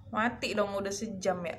Mati dong udah sejam ya.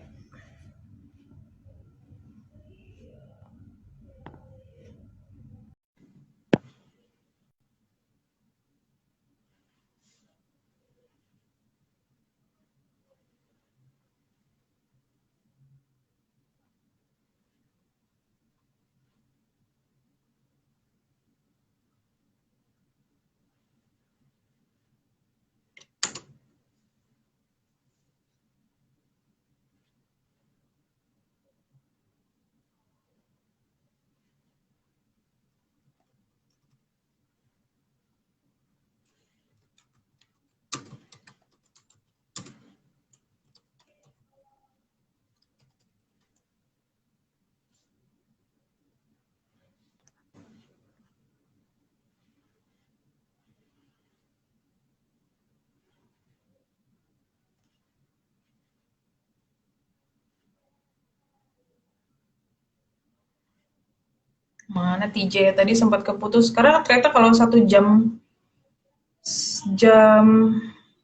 Mana TJ tadi sempat keputus. Karena ternyata kalau 1 jam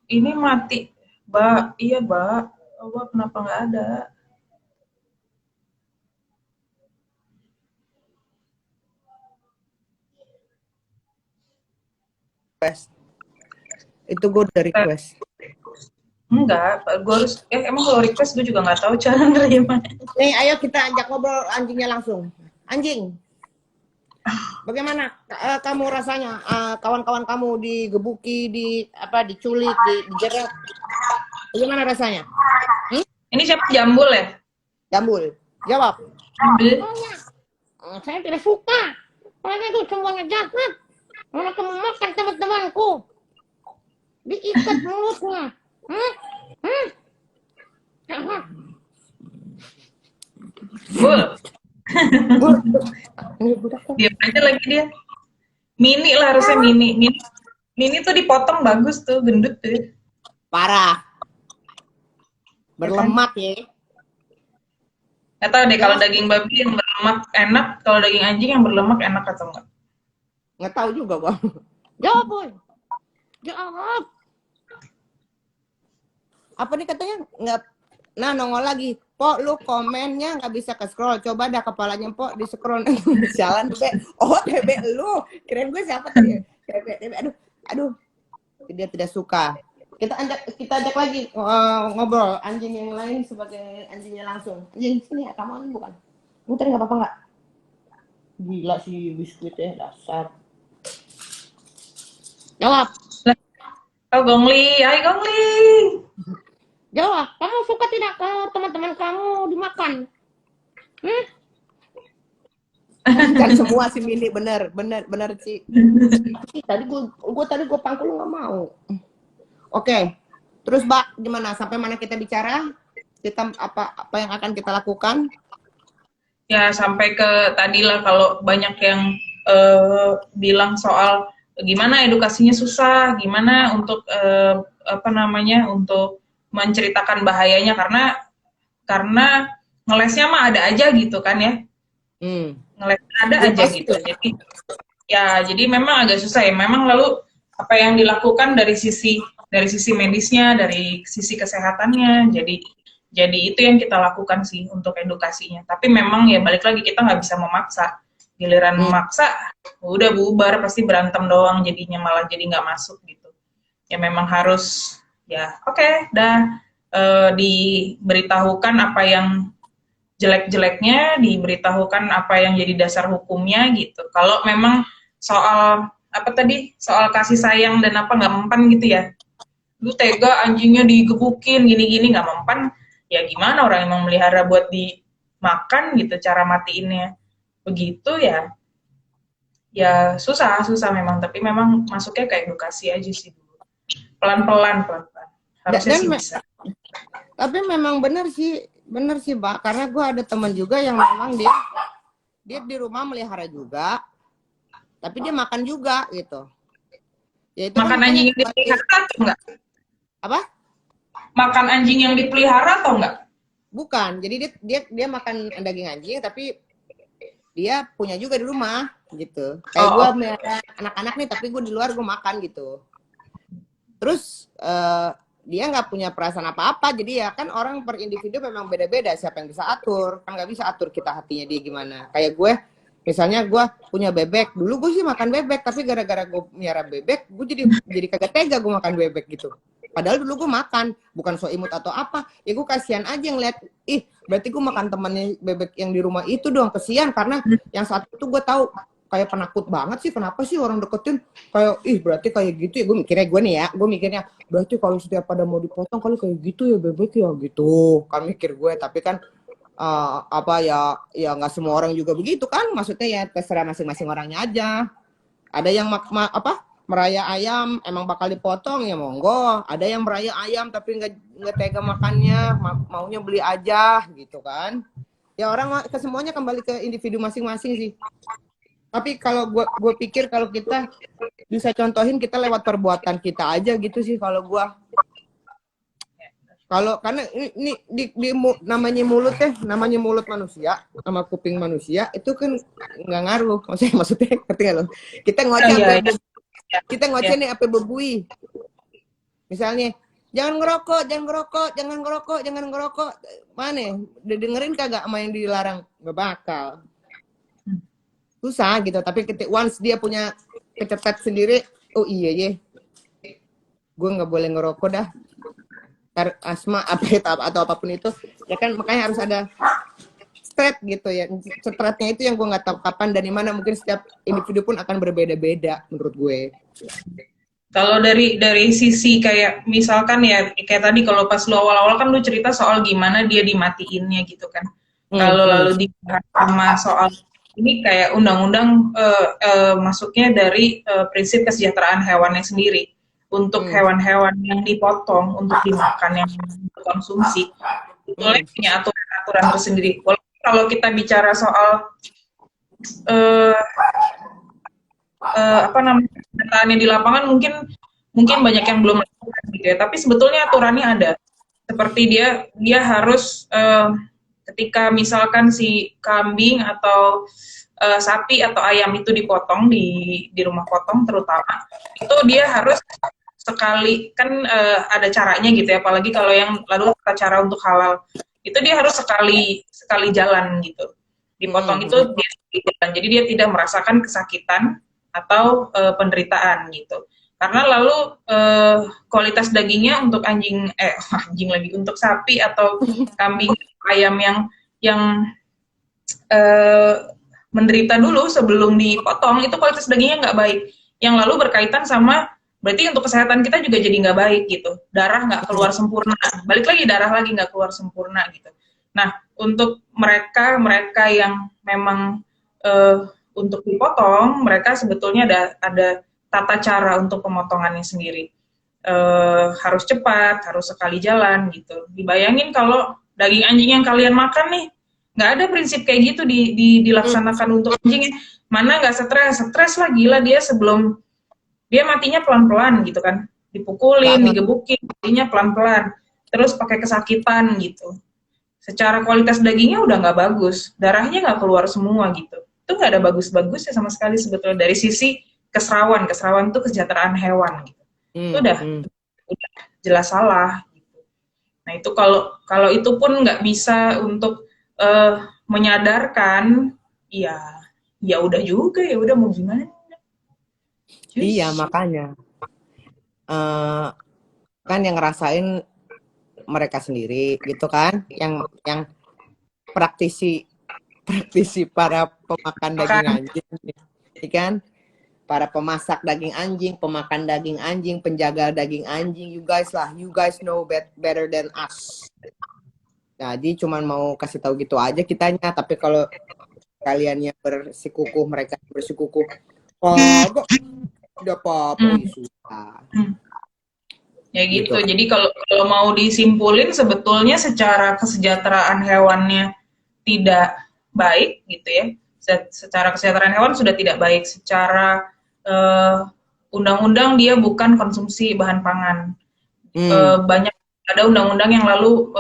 ini mati. Mbak, iya Mbak. Mbak kenapa nggak ada? Request. Itu gue udah request. Enggak, gue harus emang kalau request gue juga nggak tahu cara nerima. Nih, ayo kita ajak ngobrol anjingnya langsung. Anjing, bagaimana kamu rasanya? Kawan-kawan kamu digebuki, diculik, dijerat. Bagaimana rasanya? Ini siapa Jambul ya? Jambul, jawab. Jambul. Saya tidak suka. Karena itu semuanya jahat. Mereka memakan teman-temanku. Diikat mulutnya. Bul. Diam aja lagi dia. Mini lah harusnya mini. Mini tuh dipotong bagus tuh, gendut tuh. Parah. Berlemak ya. Gak tau deh kalau daging babi yang berlemak enak, kalau daging anjing yang berlemak enak atau enggak? Nggak tahu juga gua. Jawab, boy. Jawab. Apa nih katanya? Nggak. Nah, nongol lagi. Pok, lu komennya nggak bisa ke scroll. Coba dah kepalanya Pok di scroll. Jalan TB. Oh, TB lu. Kirain gue siapa tadi? TB. Aduh. Dia tidak suka. Kita ajak lagi ngobrol anjing yang lain sebagai anjingnya langsung. Anjing sini ya, kamu bukan? Muter nggak apa-apa nggak? Gila sih biskuitnya dasar. Jawab. Oh, Gongli. Hai, Gongli. Jawab. Kamu suka tidak kalau teman-teman kamu dimakan? Kan semua si Mini bener sih. Tadi gue pangkul nggak mau. Oke. Terus Mbak, gimana? Sampai mana kita bicara? Kita apa yang akan kita lakukan? Ya, sampai ke tadi lah kalau banyak yang bilang soal gimana edukasinya susah, gimana untuk apa namanya untuk menceritakan bahayanya karena ngelesnya mah ada aja gitu kan ya. Ngeles ada aja gitu. Jadi memang agak susah ya. Memang lalu apa yang dilakukan dari sisi medisnya, dari sisi kesehatannya. Jadi itu yang kita lakukan sih untuk edukasinya. Tapi memang ya balik lagi kita nggak bisa memaksa. Giliran memaksa, udah bubar pasti berantem doang jadinya malah jadi nggak masuk gitu. Ya memang harus ya oke, dah diberitahukan apa yang jelek-jeleknya, diberitahukan apa yang jadi dasar hukumnya gitu. Kalau memang soal apa tadi soal kasih sayang dan apa nggak mempan gitu ya, lu tega anjingnya digebukin gini-gini nggak mempan, ya gimana orang yang mau melihara buat dimakan gitu cara matiinnya begitu ya, ya susah memang, tapi memang masuknya ke edukasi aja sih dulu, pelan-pelan harusnya sih bisa. Tapi memang benar sih Mbak, karena gue ada teman juga yang memang dia di rumah melihara juga, tapi dia makan juga gitu. Ya, itu makan kan anjing yang dipelihara atau enggak? Apa? Makan anjing yang dipelihara atau enggak? Bukan, jadi dia makan daging anjing, tapi dia punya juga di rumah gitu. Kayak gue melihara anak-anak nih, tapi gue di luar gue makan gitu. Terus dia nggak punya perasaan apa-apa, jadi ya kan orang per individu memang beda-beda siapa yang bisa atur, kan nggak bisa atur kita hatinya dia gimana. Kayak gue, misalnya gue punya bebek, dulu gue sih makan bebek, tapi gara-gara gue miara bebek, gue jadi kagak tega gue makan bebek gitu. Padahal dulu gue makan, bukan so imut atau apa, ya gue kasihan aja ngeliat, berarti gue makan temannya bebek yang di rumah itu dong, kesian karena yang satu itu gue tahu kayak penakut banget sih, kenapa sih orang deketin kayak berarti kayak gitu ya, gue mikirnya berarti kalau setiap pada mau dipotong kalau kayak gitu ya bebek ya gitu kan, mikir gue. Tapi kan apa ya nggak semua orang juga begitu kan, maksudnya ya terserah masing-masing orangnya aja. Ada yang meraya ayam emang bakal dipotong ya monggo, ada yang meraya ayam tapi nggak tega makannya, maunya beli aja gitu kan. Ya orang kesemuanya kembali ke individu masing-masing sih. Tapi kalau gue pikir kalau kita bisa contohin, kita lewat perbuatan kita aja gitu sih kalau gue. Kalau karena ini namanya mulut namanya mulut manusia sama kuping manusia itu kan nggak ngaruh. Maksudnya ngerti nggak lo? Kita ngoceh nih apa bebui. Misalnya jangan ngerokok. Mana? Udah dengerin kagak sama yang dilarang? Nggak bakal. Susah gitu, tapi once dia punya kecetet sendiri, oh iya ya, gue nggak boleh ngerokok dah, asma atau apapun itu, ya kan. Makanya harus ada strat gitu ya, stratnya itu yang gue nggak tahu kapan dan di mana, mungkin setiap individu pun akan berbeda-beda menurut gue. Kalau dari sisi kayak misalkan ya kayak tadi kalau pas lu awal-awal kan lu cerita soal gimana dia dimatiinnya gitu kan, kalau lalu dibahas sama soal ini kayak undang-undang masuknya dari prinsip kesejahteraan hewannya sendiri. Untuk hewan-hewan yang dipotong untuk dimakan, yang dikonsumsi, itu punya aturan tersendiri. Walaupun kalau kita bicara soal apa namanya kenyataannya di lapangan mungkin banyak yang belum melakukan gitu ya. Tapi sebetulnya aturannya ada. Seperti dia harus ketika misalkan si kambing atau sapi atau ayam itu dipotong di rumah potong terutama, itu dia harus sekali kan ada caranya gitu ya, apalagi kalau yang lalu cara untuk halal itu dia harus sekali jalan gitu dipotong itu dia jalan, jadi dia tidak merasakan kesakitan atau penderitaan gitu. Karena lalu kualitas dagingnya untuk anjing lagi untuk sapi atau kambing ayam yang menderita dulu sebelum dipotong, itu kualitas dagingnya nggak baik. Yang lalu berkaitan sama berarti untuk kesehatan kita juga jadi nggak baik gitu. Darah nggak keluar sempurna, balik lagi darah lagi nggak keluar sempurna gitu. Nah untuk mereka yang memang untuk dipotong, mereka sebetulnya ada tata cara untuk pemotongannya sendiri. Harus cepat, harus sekali jalan gitu. Dibayangin kalau daging anjing yang kalian makan nih, nggak ada prinsip kayak gitu dilaksanakan untuk anjing. Mana nggak stres lah, gila dia sebelum dia matinya pelan-pelan gitu kan, dipukulin, digebukin, matinya pelan-pelan, terus pakai kesakitan gitu. Secara kualitas dagingnya udah nggak bagus, darahnya nggak keluar semua gitu. Itu nggak ada bagus-bagusnya sama sekali sebetulnya dari sisi keserawan itu kesejahteraan hewan gitu. Itu udah jelas salah gitu. Nah itu kalau itu pun nggak bisa untuk menyadarkan, ya udah juga, ya udah mau gimana. Iya makanya kan yang ngerasain mereka sendiri gitu kan, yang praktisi para pemakan daging anjing, kan? Para pemasak daging anjing, pemakan daging anjing, penjaga daging anjing, you guys know better than us. Jadi cuman mau kasih tahu gitu aja kitanya, tapi kalau kaliannya bersikukuh, mereka bersikukuh, udah apa-apa susah. Ya gitu. Jadi kalau mau disimpulin sebetulnya secara kesejahteraan hewannya tidak baik gitu ya. Secara kesejahteraan hewan sudah tidak baik, secara undang-undang dia bukan konsumsi bahan pangan. Banyak ada undang-undang yang lalu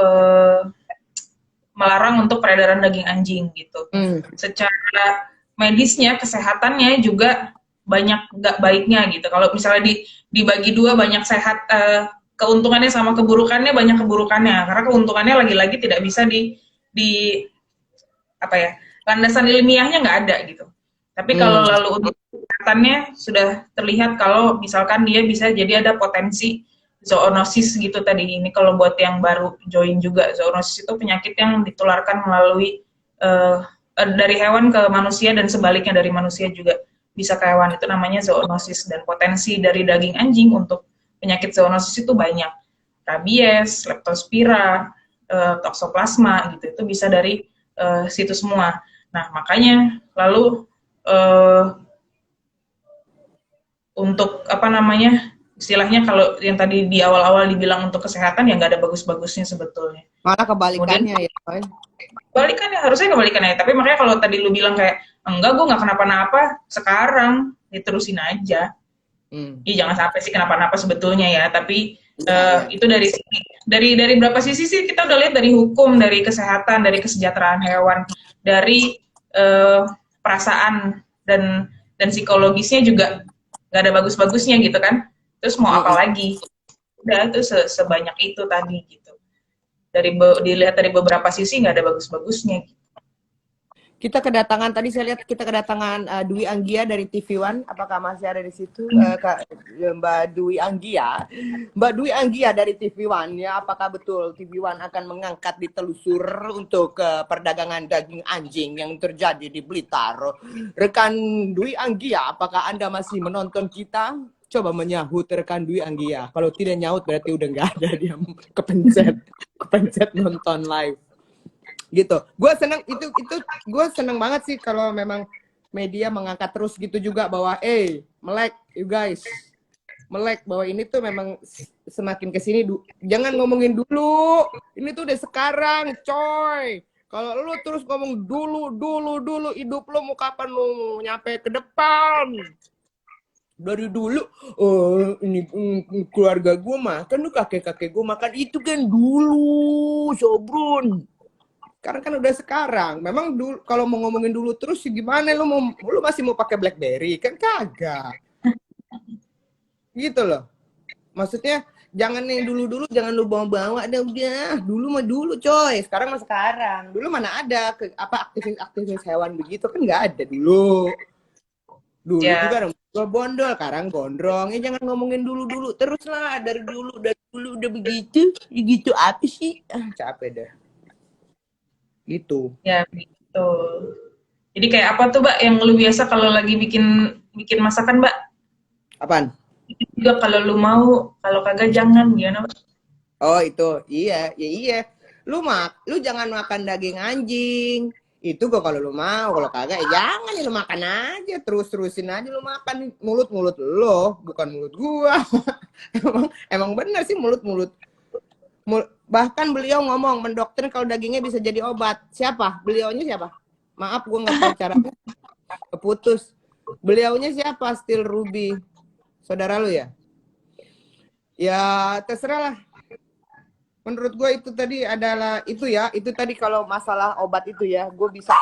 melarang untuk peredaran daging anjing gitu. Secara medisnya, kesehatannya juga banyak nggak baiknya gitu. Kalau misalnya dibagi dua, banyak sehat keuntungannya sama keburukannya, banyak keburukannya. Karena keuntungannya lagi-lagi tidak bisa di apa ya, landasan ilmiahnya nggak ada gitu. Tapi kalau lalu untuk kesehatannya sudah terlihat kalau misalkan dia bisa jadi ada potensi zoonosis gitu tadi. Ini kalau buat yang baru join juga, zoonosis itu penyakit yang ditularkan melalui dari hewan ke manusia dan sebaliknya dari manusia juga bisa ke hewan. Itu namanya zoonosis, dan potensi dari daging anjing untuk penyakit zoonosis itu banyak. Rabies, leptospira, toxoplasma gitu, itu bisa dari situ semua. Nah, makanya lalu untuk apa namanya, istilahnya kalau yang tadi di awal-awal dibilang untuk kesehatan ya nggak ada bagus-bagusnya sebetulnya. Malah kebalikannya. Kemudian, ya. Kebalikannya, harusnya kebalikannya. Tapi makanya kalau tadi lu bilang kayak, enggak, gue nggak kenapa-napa, sekarang diterusin aja. Ya jangan sampai sih kenapa-napa sebetulnya ya. Tapi itu dari berapa sisi sih kita udah lihat, dari hukum, dari kesehatan, dari kesejahteraan hewan, dari perasaan dan psikologisnya juga nggak ada bagus-bagusnya gitu kan. Terus mau apa lagi? Udah itu sebanyak itu tadi gitu. Dilihat dari beberapa sisi nggak ada bagus-bagusnya. Kita kedatangan, tadi saya lihat kita kedatangan Dwi Anggia dari TV One. Apakah masih ada di situ, Mbak Dwi Anggia? Mbak Dwi Anggia dari TV One, ya, apakah betul TV One akan mengangkat ditelusur untuk perdagangan daging anjing yang terjadi di Blitar? Rekan Dwi Anggia, apakah Anda masih menonton kita? Coba menyahut rekan Dwi Anggia. Kalau tidak nyaut berarti udah nggak ada, dia kepencet nonton live. Gitu. Gue seneng itu gue seneng banget sih kalau memang media mengangkat terus gitu juga bahwa melek you guys, melek bahwa ini tuh memang semakin kesini jangan ngomongin dulu, ini tuh udah sekarang coy. Kalau lu terus ngomong dulu hidup lu mau kapan lu nyampe ke depan? Dari dulu ini keluarga gue makan, lu kakek gue makan, itu kan dulu sobrun. Karena kan udah sekarang. Memang dulu kalau mau ngomongin dulu terus gimana, lu masih mau pakai BlackBerry kan kagak. Gitu loh. Maksudnya jangan yang dulu jangan lu bawa-bawa, ada udah. Dulu mah dulu coy, sekarang mah sekarang. Dulu mana ada aktivis hewan begitu, kan nggak ada dulu. Dulu juga gue bondol, sekarang gondrong. Ya jangan ngomongin dulu terus lah, dari dulu udah begitu. Gitu apa sih? Capek dah. Gitu. Ya, gitu. Jadi kayak apa tuh, Mbak, yang lu biasa kalau lagi bikin masakan, Mbak? Apaan? Juga kalau lu mau, kalau kagak jangan, gimana, Mbak? Oh, itu. Iya. Lu jangan makan daging anjing. Itu kok kalau lu mau, kalau kagak ya jangan, ya lu makan aja, terusin aja lu makan. Mulut lo, bukan mulut gua. emang bener sih mulut. Bahkan beliau ngomong mendoktrin kalau dagingnya bisa jadi obat. Siapa? Beliaunya siapa? Maaf, gue nggak tahu cara keputus. Beliaunya siapa? Steel Ruby, saudara lu ya? Ya terserah lah. Menurut gue itu tadi adalah itu ya. Itu tadi kalau masalah obat itu ya, gue bisa.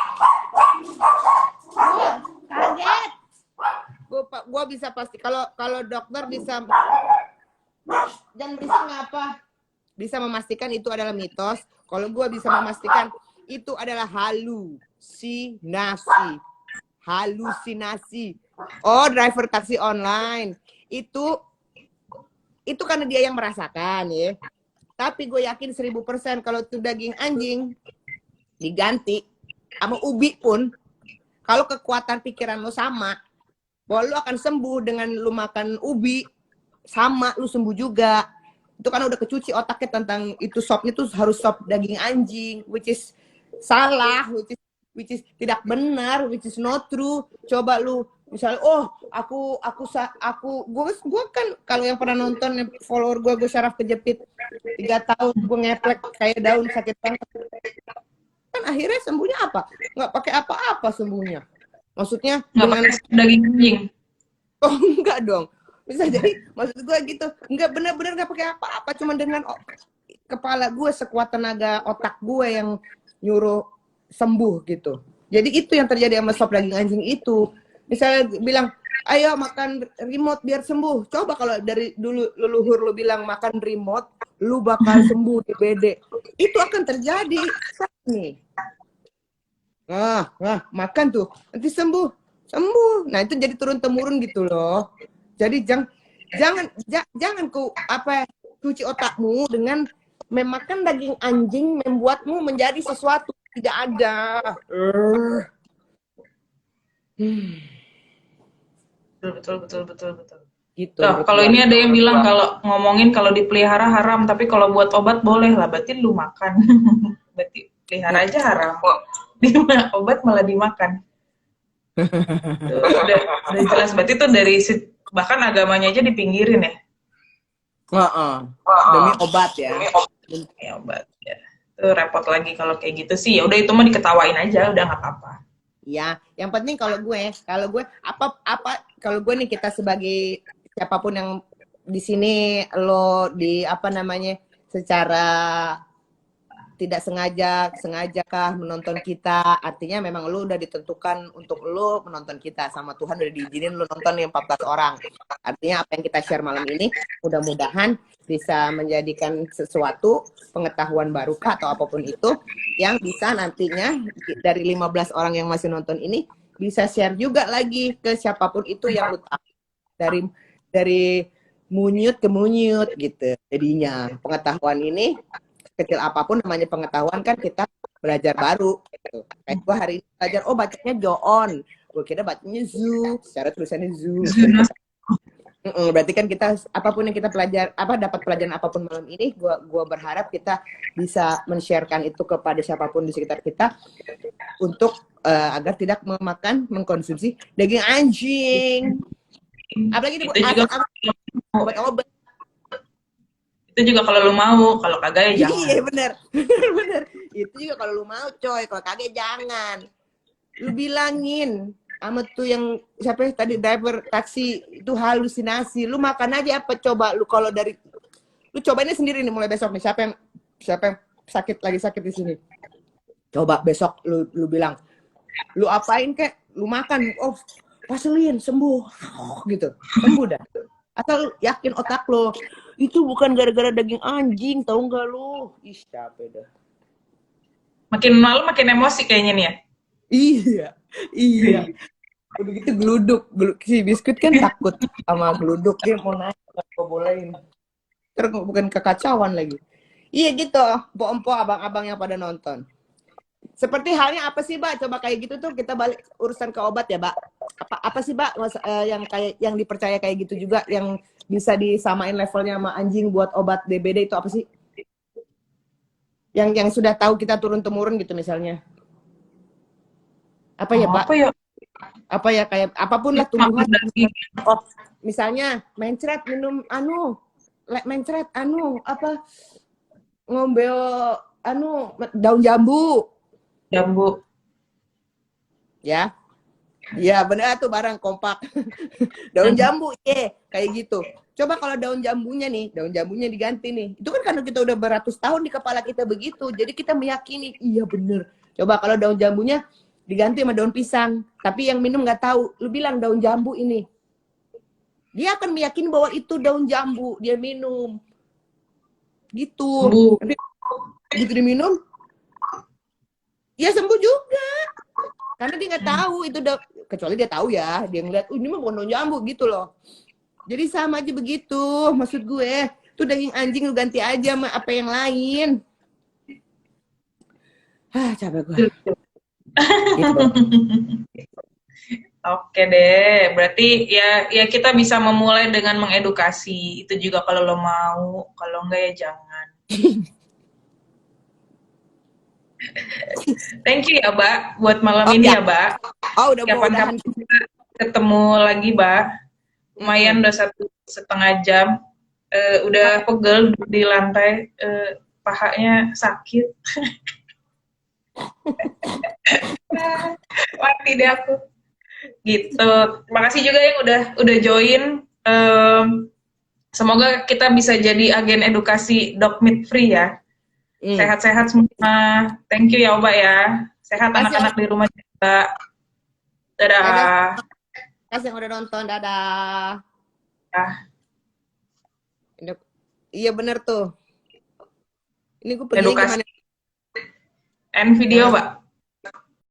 Kaget. Gue bisa pasti. Kalau dokter bisa. Jangan berisik ngapa? Bisa memastikan itu adalah mitos. Kalau gue bisa memastikan itu adalah halusinasi. Oh, driver taksi online itu karena dia yang merasakan ya. Tapi gue yakin 1000% kalau itu daging anjing diganti sama ubi pun, kalau kekuatan pikiran lo sama, bahwa lo akan sembuh dengan lo makan ubi, sama lo sembuh juga. Itu kan udah kecuci otaknya tentang itu sopnya tuh harus sop daging anjing, which is salah, which is tidak benar, which is not true. Coba lu misalnya, gue kan kalau yang pernah nonton follower gue Syaraf Kejepit 3 tahun gue ngeplek kayak daun sakit banget. Kan akhirnya sembuhnya apa? Nggak pakai apa-apa sembuhnya. Maksudnya nggak dengan pakai daging anjing. Oh enggak dong. Bisa jadi maksud gue gitu, nggak benar-benar nggak pakai apa-apa, cuma dengan kepala gue sekuat tenaga otak gue yang nyuruh sembuh gitu. Jadi itu yang terjadi sama sop daging anjing itu. Misalnya bilang ayo makan remote biar sembuh. Coba kalau dari dulu leluhur lu bilang makan remote, lu bakal sembuh DBD. Itu akan terjadi. Nih. Makan tuh, nanti sembuh. Sembuh. Nah, itu jadi turun-temurun gitu loh. Jadi jangan cuci otakmu dengan memakan daging anjing membuatmu menjadi sesuatu tidak ada. Betul. Gitu. Tuh, kalau ini ada yang bilang kalau ngomongin kalau dipelihara haram, tapi kalau buat obat boleh lah. Berarti lu makan. Berarti pelihara aja haram kok. Obat malah dimakan. Tuh, udah jelas. Berarti tuh dari bahkan agamanya aja dipinggirin ya. Demi obat ya. Demi obat ya. Tuh repot lagi kalau kayak gitu sih. Ya udah itu mah diketawain aja, udah nggak apa-apa. Ya, yang penting kalau gue kalau gue nih, kita sebagai siapapun yang di sini, lo secara tidak sengaja kah menonton kita, artinya memang lo udah ditentukan untuk lo menonton kita, sama Tuhan udah diizinin lo nonton yang 14 orang. Artinya apa yang kita share malam ini mudah-mudahan bisa menjadikan sesuatu pengetahuan baru kah atau apapun itu yang bisa nantinya dari 15 orang yang masih nonton ini bisa share juga lagi ke siapapun itu yang lo tahu, dari munyut ke munyut gitu. Jadinya pengetahuan ini kecil apapun namanya pengetahuan kan, kita belajar baru gitu. Kayak gue hari ini belajar, bacanya Joon, gue kira bacanya Zoo, secara tulisannya Zoo. Berarti kan kita apapun yang kita dapat pelajaran apapun malam ini, gue berharap kita bisa men-sharekan itu kepada siapapun di sekitar kita untuk agar tidak mengkonsumsi daging anjing. Apalagi obat-obat. Itu juga kalau lu mau, kalau kagak ya jangan. Iya bener. Itu juga kalau lu mau coy, kalau kagak jangan. Lu bilangin sama tuh yang siapa tadi, driver taksi itu halusinasi. Lu makan aja apa coba lu, kalau dari lu cobainnya sendiri nih mulai besok nih, siapa yang lagi sakit di sini. Coba besok lu bilang, lu apain kek, lu makan, vaselin sembuh gitu, sembuh dah. Atau yakin otak lo itu bukan gara-gara daging anjing, tahu nggak lu? Ih, capek dah. Makin malam makin emosi kayaknya nih ya. Iya. Udah gitu geluduk. Si biskuit kan takut sama geluduk, dia mau naik, nggak bolehin. Terus bukan kekacauan lagi. Iya gitu, empok-empok abang-abang yang pada nonton. Seperti halnya apa sih, Mbak? Coba kayak gitu tuh, kita balik urusan ke obat ya, Mbak. Apa sih, Mbak, yang dipercaya kayak gitu juga, yang bisa disamain levelnya sama anjing buat obat DBD itu apa sih? Yang sudah tahu kita turun-temurun gitu misalnya. Apa ya, Mbak? Apa ya, kayak apapun lah tumbuhan. Misalnya mencret minum mencret ngombe daun jambu. Ya benar tuh, barang kompak. Daun jambu kayak gitu. Coba kalau daun jambunya diganti nih, itu kan karena kita udah beratus tahun di kepala kita begitu, jadi kita meyakini iya bener. Coba kalau daun jambunya diganti sama daun pisang, tapi yang minum nggak tahu, lu bilang daun jambu ini, dia akan meyakini bahwa itu daun jambu, dia minum gitu. Gitu diminum ya sembuh juga, karena dia nggak tahu itu kecuali dia tahu ya, dia ngeliat ini mah bukan daun jambu gitu loh. Jadi sama aja begitu, maksud gue tuh daging anjing lu ganti aja sama apa yang lain. Capek gue. Gitu. Oke deh, berarti ya kita bisa memulai dengan mengedukasi, itu juga kalau lo mau, kalau enggak ya jangan. Thank you ya, Mbak, buat malam ini ya, Mbak. Udah kapan-kapan kita ketemu lagi, Mbak. Lumayan udah 1,5 jam. Udah pegel di lantai, pahanya sakit. Mati deh aku. Gitu. Terima kasih juga yang udah join. Semoga kita bisa jadi agen edukasi dog meat free ya. Sehat-sehat semua. Thank you ya, Mbak ya. Sehat anak-anak di rumah juga. Dadah. kasih yang udah nonton. Dadah. Ah, Iya bener tuh. Ini gue pergi edukasi gimana? and video, Mbak.